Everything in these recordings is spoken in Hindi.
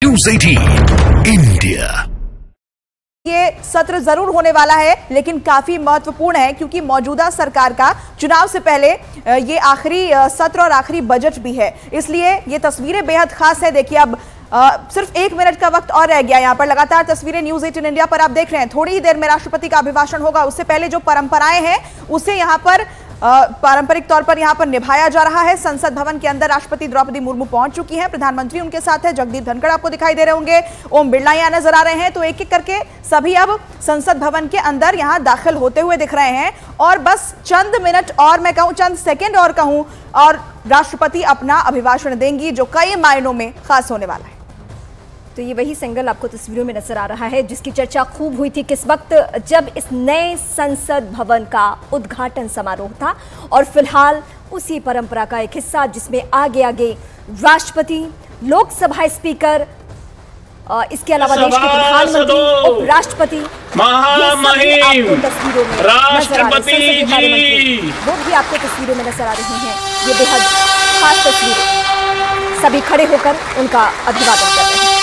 News 18 India. ये सत्र जरूर होने वाला है लेकिन काफी महत्वपूर्ण है क्योंकि मौजूदा सरकार का चुनाव से पहले ये आखिरी सत्र और आखिरी बजट भी है, इसलिए ये तस्वीरें बेहद खास है। देखिए अब सिर्फ 1 मिनट का वक्त और रह गया। यहाँ पर लगातार तस्वीरें न्यूज़ 18 इंडिया पर आप देख रहे हैं। थोड़ी ही देर में राष्ट्रपति का अभिभाषण होगा, उससे पहले जो परंपराएं हैं उसे यहाँ पर पारंपरिक तौर पर यहाँ पर निभाया जा रहा है। संसद भवन के अंदर राष्ट्रपति द्रौपदी मुर्मू पहुंच चुकी हैं, प्रधानमंत्री उनके साथ है, जगदीप धनखड़ आपको दिखाई दे रहे होंगे, ओम बिरला यहाँ नजर आ रहे हैं। तो एक एक करके सभी अब संसद भवन के अंदर यहाँ दाखिल होते हुए दिख रहे हैं और बस चंद मिनट और मैं कहूँ चंद सेकेंड और कहूँ और राष्ट्रपति अपना अभिभाषण देंगी जो कई मायनों में खास होने वाला है। तो ये वही सिंगल आपको तस्वीरों में नजर आ रहा है जिसकी चर्चा खूब हुई थी किस वक्त, जब इस नए संसद भवन का उद्घाटन समारोह था। और फिलहाल उसी परंपरा का एक हिस्सा जिसमें आगे आगे राष्ट्रपति, लोकसभा स्पीकर, इसके अलावा देश के प्रधानमंत्री, उपराष्ट्रपति, आपको तस्वीरों में नजर आ रहे हैं। वो भी आपको तस्वीरों में नजर आ रहे हैं। ये बेहद खास तस्वीरें, सभी खड़े होकर उनका अभिवादन कर रहे हैं।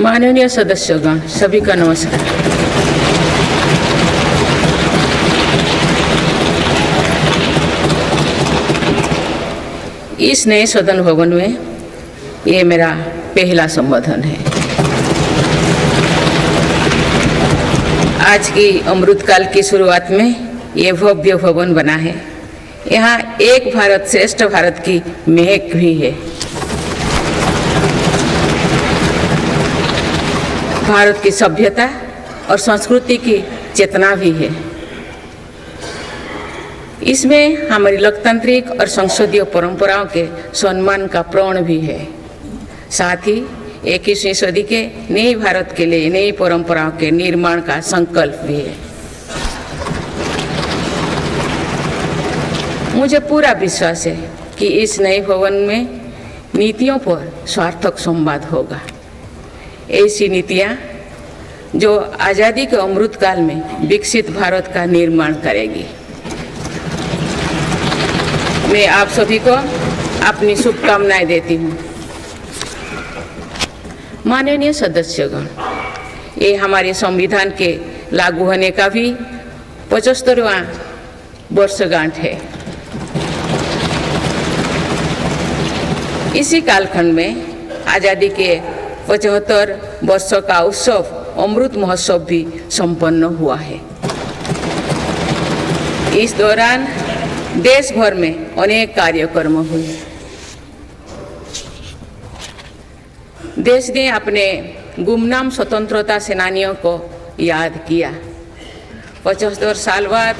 माननीय सदस्यगण, सभी का नमस्कार। इस नए सदन भवन में ये मेरा पहला संबोधन है। आज की अमृतकाल की शुरुआत में ये भव्य भवन बना है। यहाँ एक भारत श्रेष्ठ भारत की महक भी है। भारत की सभ्यता और संस्कृति की चेतना भी है। इसमें हमारी लोकतांत्रिक और संसदीय परंपराओं के सम्मान का प्रण भी है। साथ ही 21वीं सदी के नए भारत के लिए नई परंपराओं के निर्माण का संकल्प भी है। मुझे पूरा विश्वास है कि इस नए भवन में नीतियों पर सार्थक संवाद होगा। ऐसी नीतियां जो आज़ादी के अमृतकाल में विकसित भारत का निर्माण करेगी। मैं आप सभी को अपनी शुभकामनाएं देती हूँ। माननीय सदस्यगण, ये हमारे संविधान के लागू होने का भी 75वां वर्षगांठ है। इसी कालखंड में आज़ादी के 75 वर्षों का उत्सव अमृत महोत्सव भी संपन्न हुआ है। इस दौरान देश भर में अनेक कार्यक्रम हुए। देश ने अपने गुमनाम स्वतंत्रता सेनानियों को याद किया। 75 साल बाद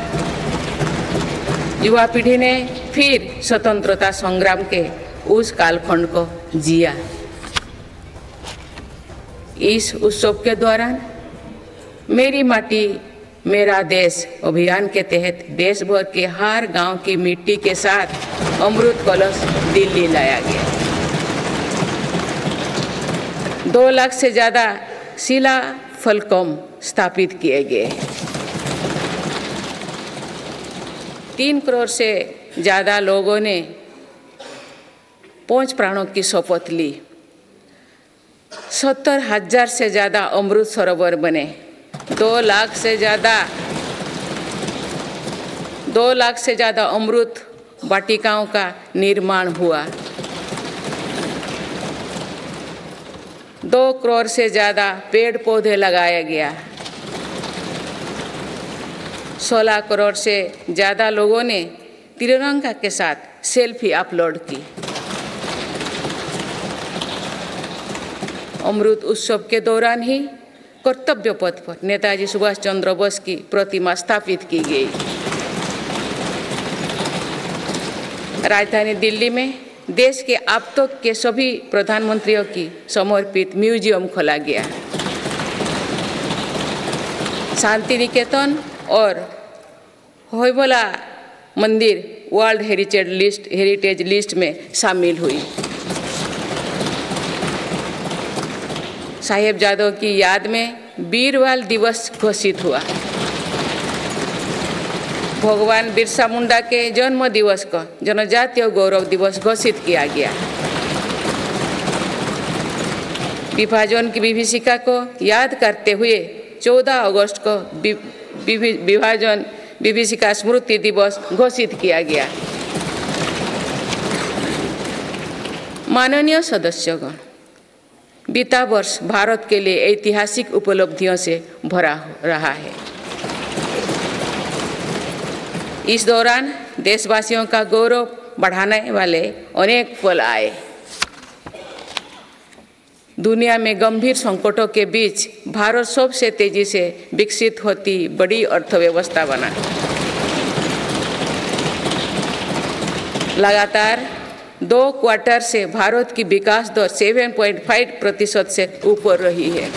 युवा पीढ़ी ने फिर स्वतंत्रता संग्राम के उस कालखंड को जिया। इस उत्सव के दौरान मेरी माटी मेरा देश अभियान के तहत देश भर के हर गांव की मिट्टी के साथ अमृत कलश दिल्ली लाया गया। 2 लाख से ज़्यादा शिला फलकों स्थापित किए गए। 3 करोड़ से ज़्यादा लोगों ने 5 प्राणों की शपथ ली। 70,000 से ज़्यादा अमृत सरोवर बने। 2 लाख से ज़्यादा अमृत वाटिकाओं का निर्माण हुआ। 2 करोड़ से ज़्यादा पेड़ पौधे लगाया गया। 16 करोड़ से ज़्यादा लोगों ने तिरंगा के साथ सेल्फी अपलोड की। अमृत उत्सव के दौरान ही कर्तव्य पथ पर नेताजी सुभाष चंद्र बोस की प्रतिमा स्थापित की गई। राजधानी दिल्ली में देश के अब तक के सभी प्रधानमंत्रियों की समर्पित म्यूजियम खोला गया। शांति निकेतन और होयबला मंदिर वर्ल्ड हेरिटेज लिस्ट में शामिल हुई। साहिबजादों की याद में वीरवाल दिवस घोषित हुआ। भगवान बिरसा मुंडा के जन्म दिवस को जनजातीय गौरव दिवस घोषित किया गया। विभाजन की विभीषिका को याद करते हुए 14 अगस्त को विभाजन विभीषिका स्मृति दिवस घोषित किया गया। माननीय सदस्यगण, बीता वर्ष भारत के लिए ऐतिहासिक उपलब्धियों से भरा रहा है। इस दौरान देशवासियों का गौरव बढ़ाने वाले अनेक पल आए। दुनिया में गंभीर संकटों के बीच भारत सबसे तेजी से विकसित होती बड़ी अर्थव्यवस्था बना। लगातार 2 क्वार्टर से भारत की विकास दर 7.5% से ऊपर रही है।